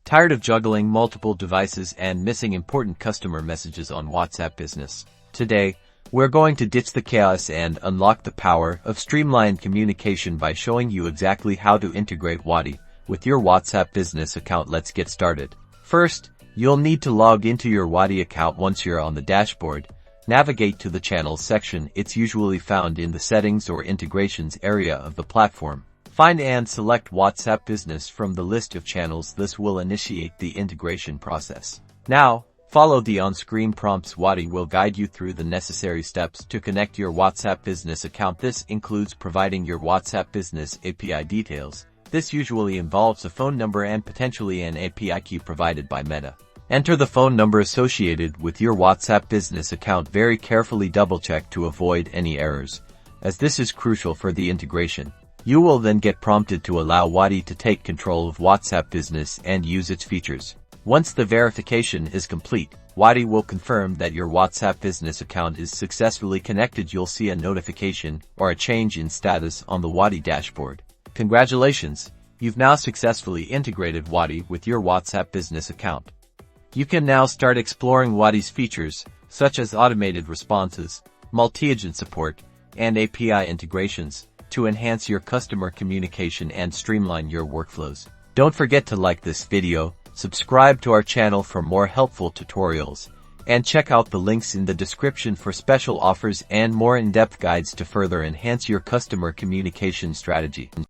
Tired of juggling multiple devices and missing important customer messages on WhatsApp Business? Today, we're going to ditch the chaos and unlock the power of streamlined communication by showing you exactly how to integrate Wati with your WhatsApp Business account. Let's get started. First, you'll need to log into your Wati account. Once you're on the dashboard, navigate to the Channels section. It's usually found in the Settings or Integrations area of the platform. Find and select WhatsApp Business from the list of channels. This will initiate the integration process. Now, follow the on-screen prompts. Wati will guide you through the necessary steps to connect your WhatsApp Business account. This includes providing your WhatsApp Business API details. This usually involves a phone number and potentially an API key provided by Meta. Enter the phone number associated with your WhatsApp Business account. Very carefully double-check to avoid any errors, as this is crucial for the integration. You will then get prompted to allow Wati to take control of WhatsApp Business and use its features. Once the verification is complete, Wati will confirm that your WhatsApp Business account is successfully connected. You'll see a notification or a change in status on the Wati dashboard. Congratulations! You've now successfully integrated Wati with your WhatsApp Business account. You can now start exploring Wati's features, such as automated responses, multi-agent support, and API integrations, to enhance your customer communication and streamline your workflows. Don't forget to like this video, subscribe to our channel for more helpful tutorials, and check out the links in the description for special offers and more in-depth guides to further enhance your customer communication strategy.